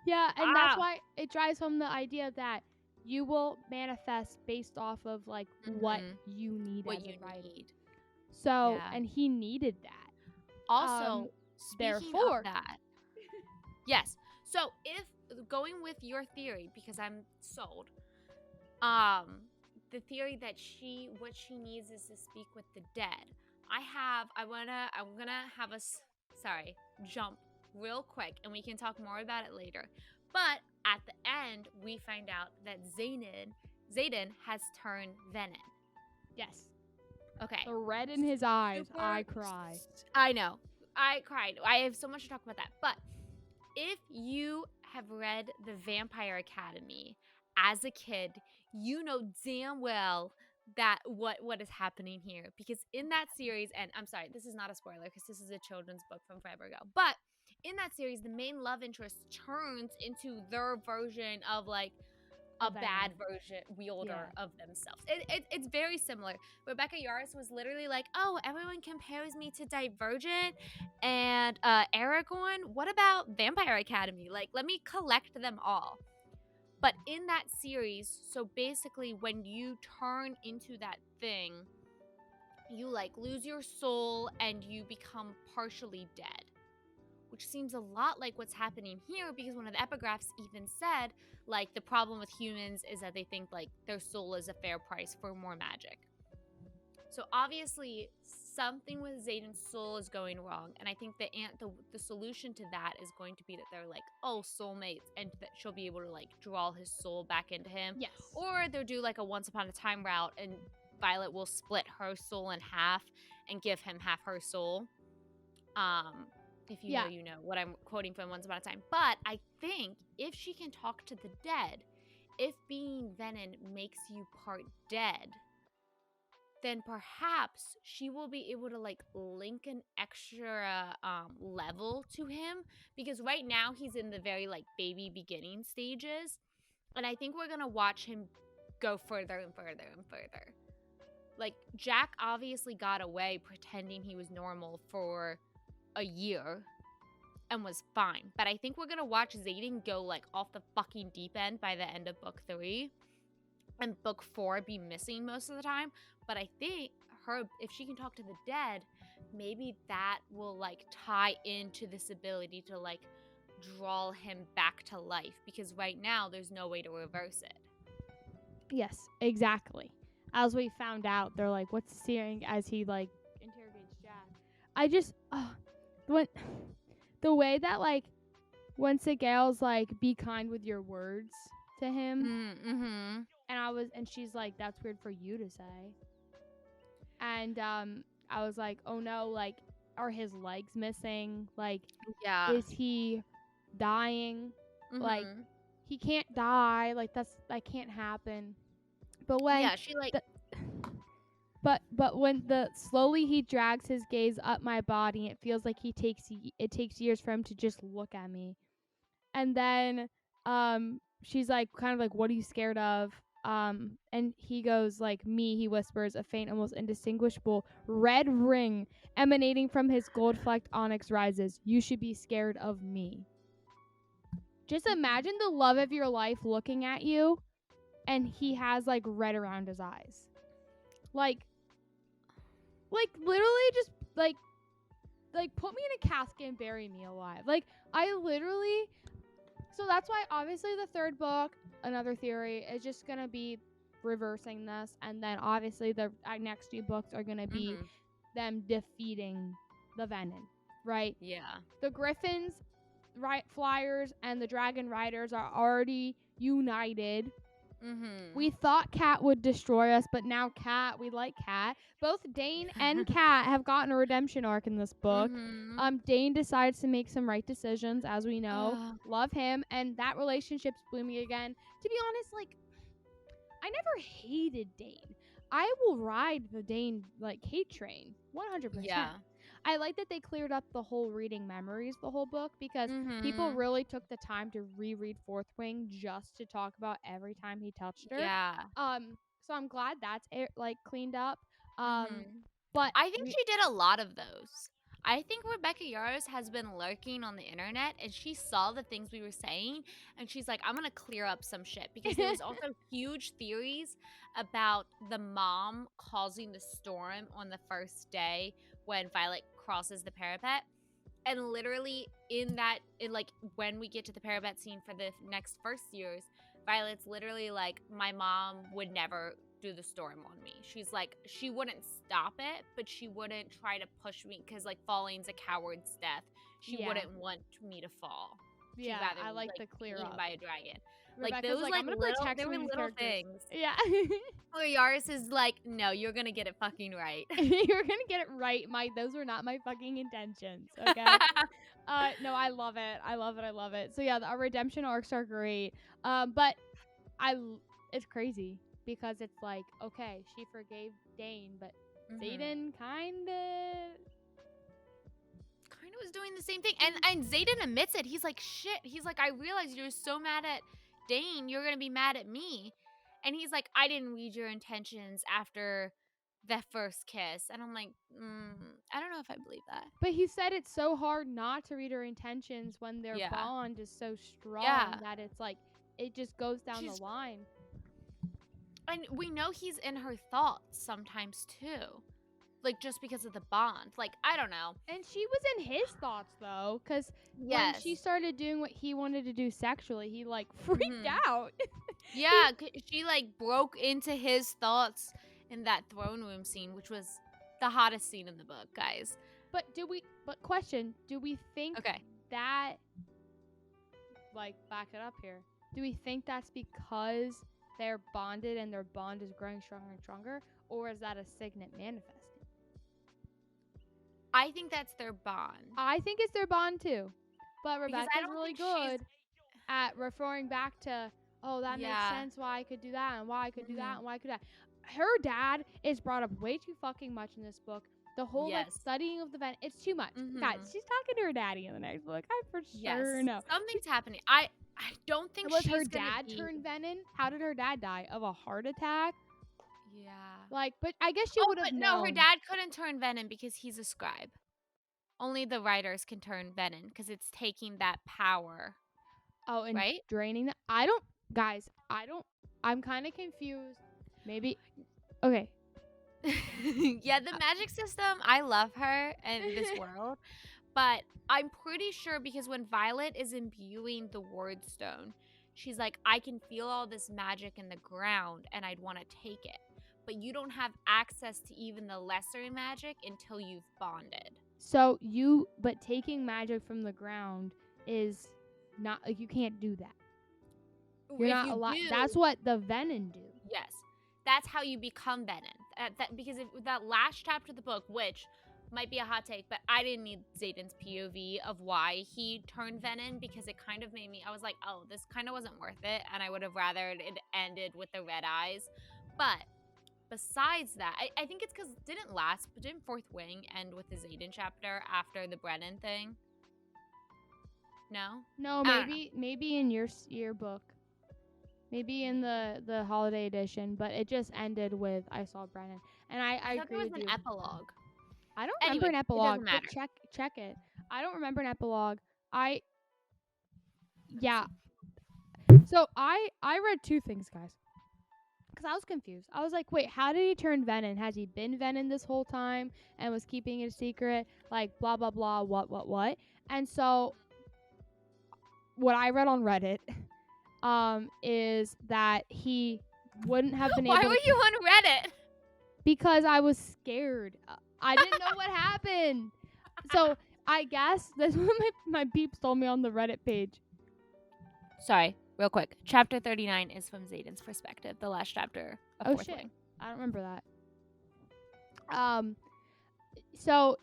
Speaker 2: Yeah, and that's why it drives home the idea that you will manifest based off of like what you need as a writer. So, and he needed that.
Speaker 1: Also, speaking
Speaker 2: therefore,
Speaker 1: of that, yes. So if going with your theory, because I'm sold, the theory that what she needs is to speak with the dead. I'm gonna have us, jump real quick, and we can talk more about it later. But at the end, we find out that Xaden has turned venom.
Speaker 2: Yes.
Speaker 1: Okay.
Speaker 2: The red in his eyes. I cry.
Speaker 1: I know. I cried. I have so much to talk about that. But if you have read The Vampire Academy as a kid, you know damn well that what is happening here. Because in that series, and I'm sorry, this is not a spoiler because this is a children's book from forever ago, but in that series, the main love interest turns into their version of like a bad version wielder of themselves. It's very similar. Rebecca Yarros was literally like, oh, everyone compares me to Divergent and Aragorn. What about Vampire Academy? Like, let me collect them all. But in that series, so basically when you turn into that thing, you like lose your soul and you become partially dead, which seems a lot like what's happening here, because one of the epigraphs even said, like, the problem with humans is that they think, like, their soul is a fair price for more magic. So obviously, something with Xaden's soul is going wrong, and I think the solution to that is going to be that they're like, oh, soulmates, and that she'll be able to, like, draw his soul back into him.
Speaker 2: Yes.
Speaker 1: Or they'll do, like, a Once Upon a Time route, and Violet will split her soul in half and give him half her soul. If you know, you know what I'm quoting from Once Upon a Time. But I think if she can talk to the dead, if being Venom makes you part dead, then perhaps she will be able to like link an extra level to him, because right now he's in the very like baby beginning stages, and I think we're gonna watch him go further and further and further. Like, Jack obviously got away pretending he was normal for a year and was fine, but I think we're gonna watch Xaden go like off the fucking deep end by the end of book 3, and book 4 be missing most of the time. But I think if she can talk to the dead, maybe that will like tie into this ability to like draw him back to life, because right now there's no way to reverse it.
Speaker 2: Yes, exactly. As we found out, they're like, what's seeing as he like interrogates Jack. I just when the way that like when Sgaeyl's like, be kind with your words to him, and she's like, that's weird for you to say, and I was like, oh no, like, are his legs missing? Like, is he dying? Like, he can't die. Like, that can't happen. But when
Speaker 1: she like
Speaker 2: but when slowly he drags his gaze up my body, it feels like it takes years for him to just look at me. And then she's like, kind of like, what are you scared of? And he goes like, me, he whispers, a faint, almost indistinguishable red ring emanating from his gold-flecked onyx rises. You should be scared of me. Just imagine the love of your life looking at you, and he has like red around his eyes. Like literally just like put me in a casket and bury me alive. Like, I literally. So that's why obviously the third book, another theory, is just gonna be reversing this, and then obviously the next 2 books are gonna be them defeating the Venom, right?
Speaker 1: Yeah.
Speaker 2: The Griffins, Flyers, and the Dragon Riders are already united. We thought Cat would destroy us, but now we like Cat. Both Dane and Cat have gotten a redemption arc in this book. Dane decides to make some right decisions, as we know. Love him, and that relationship's blooming again. To be honest, like, I never hated Dane. I will ride the Dane like hate train 100%. Yeah. I like that they cleared up the whole reading memories the whole book, because people really took the time to reread Fourth Wing just to talk about every time he touched her.
Speaker 1: Yeah.
Speaker 2: So I'm glad that's like cleaned up. But
Speaker 1: I think she did a lot of those. I think Rebecca Yarros has been lurking on the internet, and she saw the things we were saying, and she's like, I'm going to clear up some shit. Because there was also huge theories about the mom causing the storm on the first day when Violet crosses the parapet. And literally when we get to the parapet scene for the next first years, Violet's literally like, my mom would never do the storm on me. She's like, she wouldn't stop it, but she wouldn't try to push me because like falling's a coward's death. She wouldn't want me to fall. She'd rather
Speaker 2: I like the clear
Speaker 1: eaten
Speaker 2: up
Speaker 1: by a dragon.
Speaker 2: Rebecca's
Speaker 1: Like those
Speaker 2: I'm gonna protect
Speaker 1: there were little
Speaker 2: characters.
Speaker 1: things.
Speaker 2: Yeah.
Speaker 1: Or Yaris is like, no, you're gonna get it fucking right.
Speaker 2: You're gonna get it right. Those were not my fucking intentions. Okay. No, I love it. I love it. I love it. So yeah, our redemption arcs are great. But it's crazy because it's like, okay, she forgave Dane, but Xaden kinda
Speaker 1: was doing the same thing. And Xaden admits it. He's like, shit. He's like, I realized you're so mad at Dane, you're gonna be mad at me. And he's like, I didn't read your intentions after the first kiss. And I'm like, I don't know if I believe that.
Speaker 2: But he said it's so hard not to read her intentions when their bond is so strong that it's like, it just goes down the line.
Speaker 1: And we know he's in her thoughts sometimes too. Like, just because of the bond. Like, I don't know.
Speaker 2: And she was in his thoughts, though. Because when she started doing what he wanted to do sexually, he, like, freaked out.
Speaker 1: Yeah, she, like, broke into his thoughts in that throne room scene, which was the hottest scene in the book, guys.
Speaker 2: But question, do we think that, like, back it up here. Do we think that's because they're bonded and their bond is growing stronger and stronger? Or is that a signet manifesting?
Speaker 1: I think that's their bond.
Speaker 2: I think it's their bond too. But Rebecca's really good at referring back to, that makes sense why I could do that and why I could do that and why I could do that. Her dad is brought up way too fucking much in this book. The whole like studying of the Venin, it's too much. Guys, she's talking to her daddy in the next book. I for sure know.
Speaker 1: Something's happening. I don't think
Speaker 2: was her dad turned Venin? How did her dad die? Of a heart attack?
Speaker 1: Yeah.
Speaker 2: Like, but I guess she would have known.
Speaker 1: No, her dad couldn't turn Venin because he's a scribe. Only the writers can turn Venin because it's taking that power.
Speaker 2: Oh, and draining that. I'm kind of confused. Maybe. Okay.
Speaker 1: Yeah, the magic system, I love her and this world. But I'm pretty sure because when Violet is imbuing the word stone, she's like, I can feel all this magic in the ground and I'd want to take it. But you don't have access to even the lesser magic until you've bonded.
Speaker 2: So but taking magic from the ground is not, like, you can't do that. You're not allowed. That's what the Venin do.
Speaker 1: Yes. That's how you become Venin. Because that last chapter of the book, which might be a hot take, but I didn't need Xaden's POV of why he turned Venin because it kind of made me, I was like, oh, this kind of wasn't worth it. And I would have rather it ended with the red eyes. But besides that, I think it's because didn't Fourth Wing end with the Xaden chapter after the Brennan thing? No,
Speaker 2: maybe in your book, maybe in the holiday edition, but it just ended with I saw Brennan, and I agree with you.
Speaker 1: There was an epilogue.
Speaker 2: I don't remember an epilogue. But check it. I don't remember an epilogue. So I read two things, guys. Because I was confused. I was like, wait, how did he turn Venin? Has he been Venin this whole time and was keeping it a secret? Like, blah, blah, blah, what? And so, what I read on Reddit is that he wouldn't have been able to...
Speaker 1: Why were you on Reddit?
Speaker 2: Because I was scared. I didn't know what happened. So, I guess that's what my peeps told me on the Reddit page.
Speaker 1: Sorry. Real quick, chapter 39 is from Xaden's perspective, the last chapter of Fourth Wing.
Speaker 2: I don't remember that. So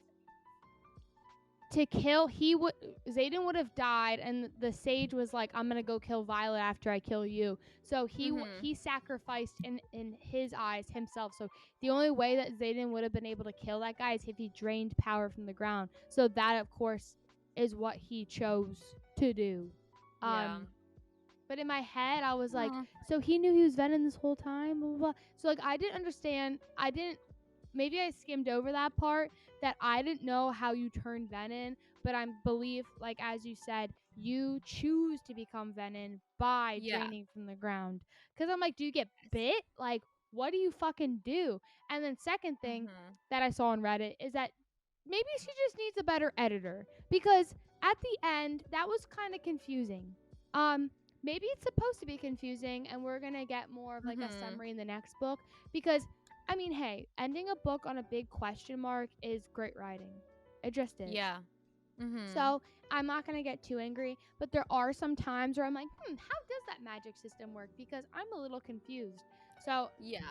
Speaker 2: to kill, Xaden would have died, and the sage was like, "I'm gonna go kill Violet after I kill you." So he sacrificed in his eyes himself. So the only way that Xaden would have been able to kill that guy is if he drained power from the ground. So that, of course, is what he chose to do. But in my head, I was like, so he knew he was Venin this whole time, blah, blah, blah. So, like, I didn't understand. I didn't maybe I skimmed over that part, that I didn't know how you turn venom, but I believe, like as you said, you choose to become venom by
Speaker 1: Yeah.
Speaker 2: draining from the ground. Because I'm like, do you get bit? Like, what do you fucking do? And then second thing that I saw on Reddit is that maybe she just needs a better editor, because at the end that was kind of confusing. Maybe it's supposed to be confusing, and we're gonna get more of like a summary in the next book, because I mean, hey, ending a book on a big question mark is great writing. It just is.
Speaker 1: Yeah.
Speaker 2: So I'm not gonna get too angry, but there are some times where I'm like, how does that magic system work? Because I'm a little confused. So
Speaker 1: yeah.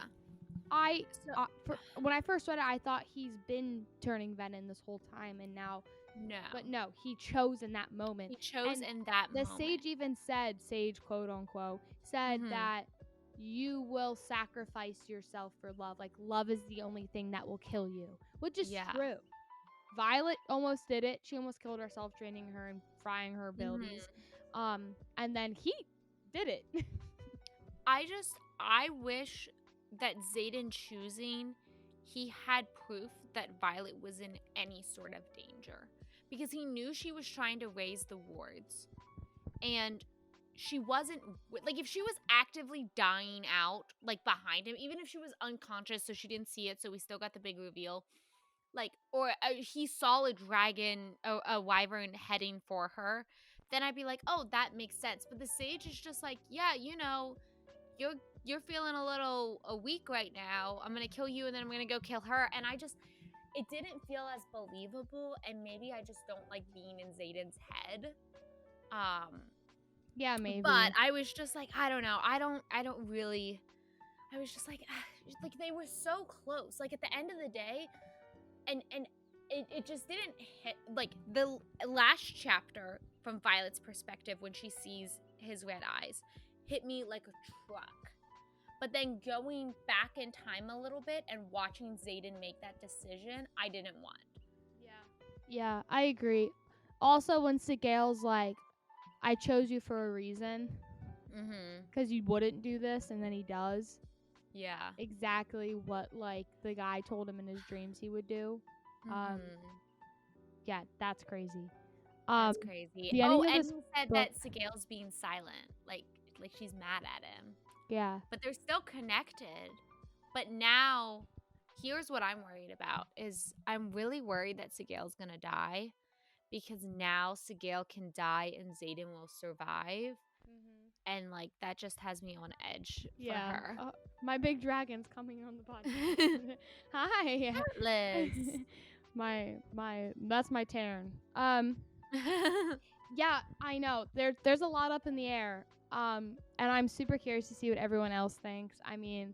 Speaker 2: when I first read it, I thought he's been turning venom this whole time, and now,
Speaker 1: No.
Speaker 2: but no, he chose in that moment.
Speaker 1: He chose
Speaker 2: And
Speaker 1: in that
Speaker 2: the
Speaker 1: moment.
Speaker 2: sage even said, sage quote unquote, said that you will sacrifice yourself for love. Like, love is the only thing that will kill you, which is true. Violet almost did it. She almost killed herself, draining her and frying her abilities. And then he did it.
Speaker 1: I wish that Xaden choosing, he had proof that Violet was in any sort of danger, because he knew she was trying to raise the wards, and she wasn't, like, if she was actively dying out, like, behind him, even if she was unconscious so she didn't see it, so we still got the big reveal, like, or he saw a dragon, a wyvern heading for her, then I'd be like, oh, that makes sense. But the sage is just like, yeah, you're feeling a little weak right now. I'm gonna kill you, and then I'm gonna go kill her. And it didn't feel as believable, and maybe I just don't like being in Xaden's head.
Speaker 2: Yeah, maybe.
Speaker 1: But I was just like, I don't know. I don't really. I was just like they were so close. Like, at the end of the day, and it just didn't hit. Like, the last chapter from Violet's perspective, when she sees his red eyes, hit me like a truck. But then going back in time a little bit and watching Xaden make that decision, I didn't want.
Speaker 2: Yeah, I agree. Also, when Sgaeyl's like, I chose you for a reason, because you wouldn't do this, and then he does.
Speaker 1: Yeah.
Speaker 2: Exactly what, like, the guy told him in his dreams he would do. Yeah, that's crazy.
Speaker 1: That's crazy. And he said that Sgaeyl's being silent. Like she's mad at him.
Speaker 2: Yeah.
Speaker 1: But they're still connected. But now, here's what I'm worried about, is I'm really worried that Sgaeyl's going to die, because now Sgaeyl can die and Xaden will survive. And, like, that just has me on edge for her.
Speaker 2: My big dragon's coming on the podcast. Hi. Liz. That's my Tairn. Yeah, I know. There's a lot up in the air. And I'm super curious to see what everyone else thinks. I mean,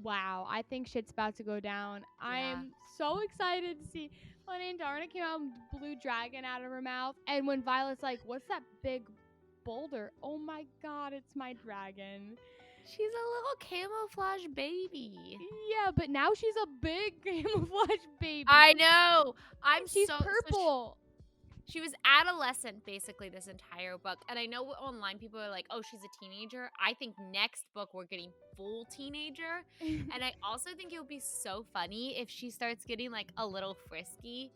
Speaker 2: wow, I think shit's about to go down. Yeah. I'm so excited to see when Andarna came out with blue dragon out of her mouth, and when Violet's like, what's that big boulder? Oh my god, it's my dragon.
Speaker 1: She's a little camouflage baby.
Speaker 2: Yeah, but now she's a big camouflage baby.
Speaker 1: I know.
Speaker 2: She's purple.
Speaker 1: She was adolescent basically this entire book. And I know online people are like, oh, she's a teenager. I think next book we're getting full teenager. And I also think it would be so funny if she starts getting like a little frisky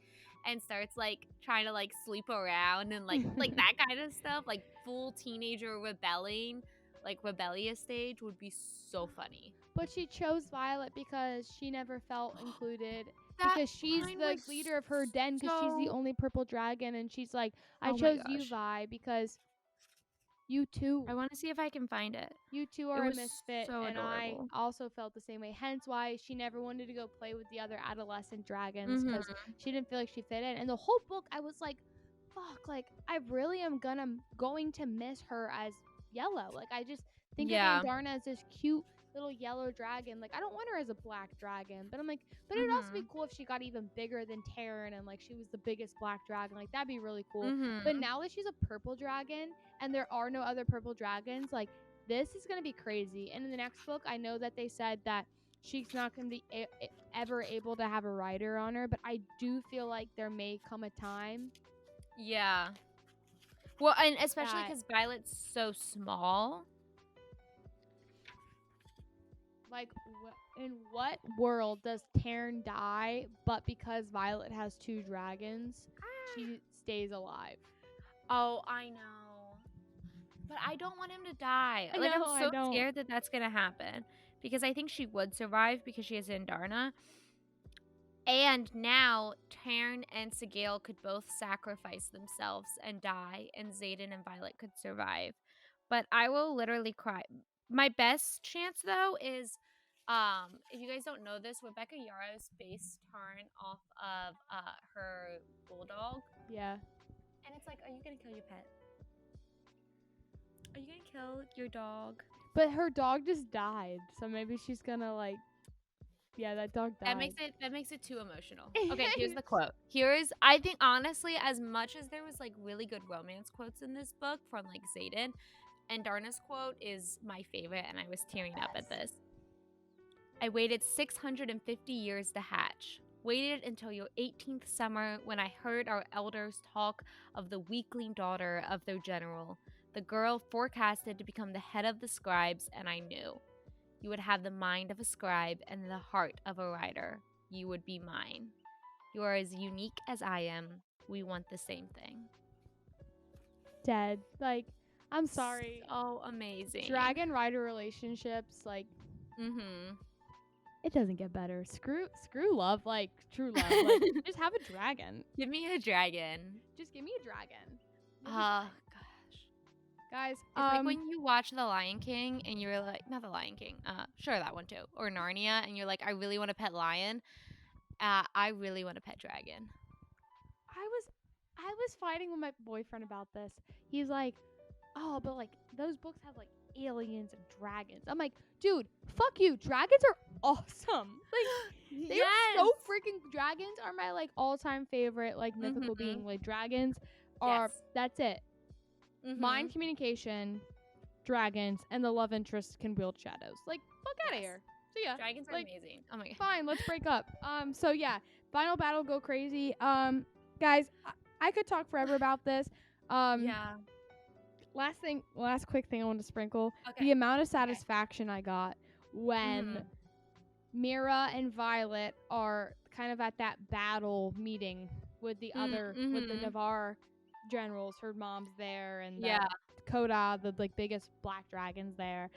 Speaker 1: and starts like trying to like sleep around and like that kind of stuff. Like full teenager rebelling, like rebellious stage would be so funny.
Speaker 2: But she chose Violet because she never felt included. Because she's the leader of her den, because she's the only purple dragon, and she's like, I chose you, Vi, because you too.
Speaker 1: I want to see if I can find it.
Speaker 2: You two are a misfit,
Speaker 1: so
Speaker 2: and I also felt the same way. Hence why she never wanted to go play with the other adolescent dragons, because she didn't feel like she fit in. And the whole book, I was like, fuck, like, I really am going to miss her as yellow. Like, I just think of Andarna as this cute little yellow dragon. Like, I don't want her as a black dragon, but I'm like, but it'd also be cool if she got even bigger than Tairn and like she was the biggest black dragon. Like, that'd be really cool. But now that she's a purple dragon and there are no other purple dragons, like, this is gonna be crazy. And in the next book, I know that they said that she's not gonna be ever able to have a rider on her, but I do feel like there may come a time.
Speaker 1: Yeah. Well, and especially because Violet's so small.
Speaker 2: Like, in what world does Tairn die, but because Violet has 2 dragons, she stays alive?
Speaker 1: Oh, I know. But I don't want him to die.
Speaker 2: I
Speaker 1: Like,
Speaker 2: know,
Speaker 1: I'm
Speaker 2: I
Speaker 1: so
Speaker 2: don't.
Speaker 1: scared that that's going to happen. Because I think she would survive because she has Andarna. And now, Tairn and Sgaeyl could both sacrifice themselves and die, and Xaden and Violet could survive. But I will literally cry. My best chance, though, is, if you guys don't know this, Rebecca Yarros based Tairn off of her bulldog.
Speaker 2: Yeah.
Speaker 1: And it's like, are you going to kill your pet? Are you going to kill your dog?
Speaker 2: But her dog just died, so maybe she's gonna like. Yeah, that dog died.
Speaker 1: That makes it too emotional. Okay, here's the quote. I think honestly, as much as there was like really good romance quotes in this book from like Xaden, Andarna's quote is my favorite, and I was tearing up at this. I waited 650 years to hatch. Waited until your 18th summer when I heard our elders talk of the weakling daughter of their general, the girl forecasted to become the head of the scribes, and I knew. You would have the mind of a scribe and the heart of a writer. You would be mine. You are as unique as I am. We want the same thing.
Speaker 2: Dead. Like, I'm sorry.
Speaker 1: Oh, amazing.
Speaker 2: Dragon rider relationships, like. It doesn't get better. Screw love, like true love. Like, just have a dragon.
Speaker 1: Give me a dragon.
Speaker 2: Just give me a dragon.
Speaker 1: Gosh.
Speaker 2: Guys,
Speaker 1: it's like when you watch The Lion King and you're like, not The Lion King, sure, that one too, or Narnia, and you're like, I really want a pet lion. I really want a pet dragon.
Speaker 2: I was fighting with my boyfriend about this. He's like, oh, but like those books have like aliens and dragons. I'm like, dude, fuck you. Dragons are awesome. Like, they're so freaking. Dragons are my like all-time favorite like mythical being. Like dragons are. That's it. Mind communication, dragons, and the love interest can wield shadows. Like, fuck out of here. See ya.
Speaker 1: Dragons are amazing. Oh my god.
Speaker 2: Fine, let's break up. So yeah, final battle, go crazy. Guys, I could talk forever about this.
Speaker 1: Yeah.
Speaker 2: Last quick thing I want to sprinkle.
Speaker 1: Okay.
Speaker 2: The amount of satisfaction I got when Mira and Violet are kind of at that battle meeting with the with the Navarre generals. Her mom's there, and Koda, the like biggest black dragons there.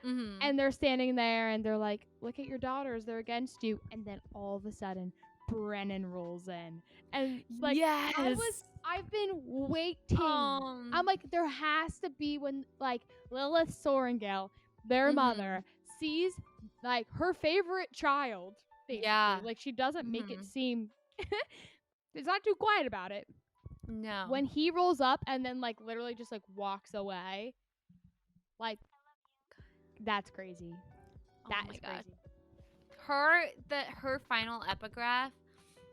Speaker 2: And they're standing there, and they're like, "Look at your daughters; they're against you." And then all of a sudden, Brennan rolls in, and like, I've been waiting. I'm like, there has to be when like Lilith Sorrengail, their mother, sees like her favorite child. Basically. Like she doesn't make it seem. It's not too quiet about it.
Speaker 1: No.
Speaker 2: When he rolls up and then like literally just like walks away, like that's crazy. That is crazy.
Speaker 1: Her final epigraph,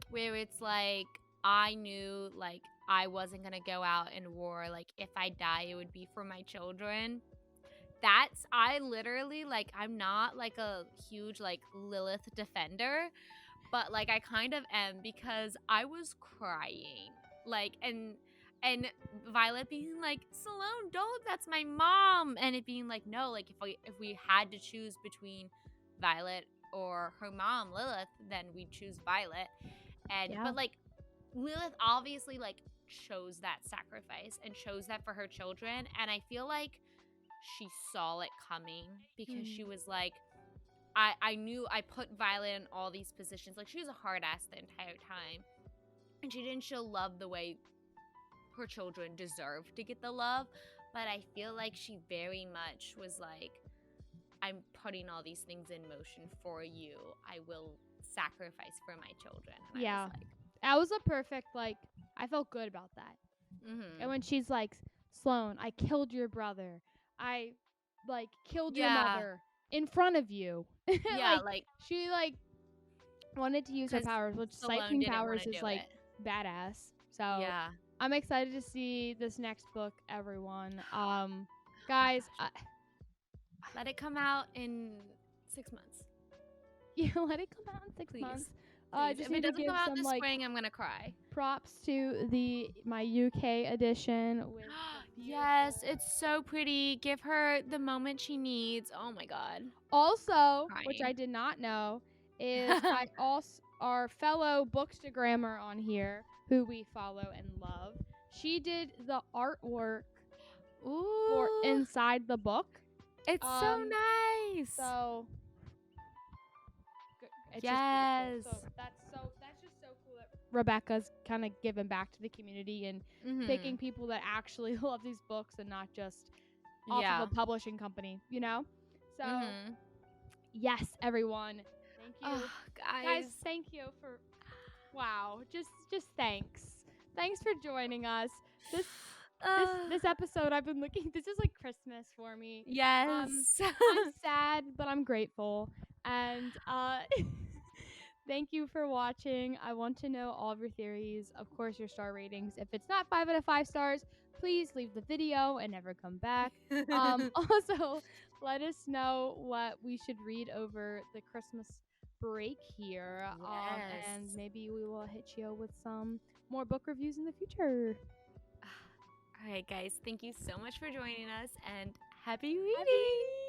Speaker 1: where it's like, I knew like I wasn't gonna go out in war. Like if I die, it would be for my children. I literally like, I'm not like a huge like Lilith defender, but like I kind of am, because I was crying. Like, and Violet being like, Salome, don't, that's my mom. And it being like, no, like if we had to choose between Violet or her mom, Lilith, then we'd choose Violet. And but like Lilith obviously like chose that sacrifice and chose that for her children. And I feel like she saw it coming, because she was like, I knew I put Violet in all these positions. Like she was a hard ass the entire time. And she didn't show love the way her children deserve to get the love. But I feel like she very much was like, I'm putting all these things in motion for you. I will sacrifice for my children. And I was like,
Speaker 2: that was a perfect, like, I felt good about that. And when she's like, Sloane, I killed your brother. I, like, killed your mother in front of you.
Speaker 1: like
Speaker 2: she, like, wanted to use her powers, which siphon powers is, like, badass. So I'm excited to see this next book, everyone. Guys,
Speaker 1: let it come out in 6 months.
Speaker 2: Yeah, let it come out in 6 months.
Speaker 1: Just if it doesn't come out this spring, I'm gonna cry.
Speaker 2: Props to my UK edition with
Speaker 1: Yes, it's so pretty. Give her the moment she needs. Oh my god.
Speaker 2: Also, which
Speaker 1: Crying.
Speaker 2: I did not know, is our fellow bookstagrammer on here, who we follow and love. She did the artwork for
Speaker 1: Ooh,
Speaker 2: inside the book.
Speaker 1: it's so nice.
Speaker 2: So it's
Speaker 1: yes.
Speaker 2: just beautiful. So that's just so cool that Rebecca's kind of giving back to the community and picking people that actually love these books and not just off of a publishing company, you know? So yes, everyone. Thank you.
Speaker 1: Oh,
Speaker 2: Guys, thank you for just thanks. Thanks for joining us. This episode I've been looking, this is like Christmas for me.
Speaker 1: Yes.
Speaker 2: I'm sad, but I'm grateful. And thank you for watching. I want to know all of your theories, of course your star ratings. If it's not 5 out of 5 stars, please leave the video and never come back. Also, let us know what we should read over the Christmas break here. And maybe we will hit you with some more book reviews in the future.
Speaker 1: All right, guys. Thank you so much for joining us, and happy reading!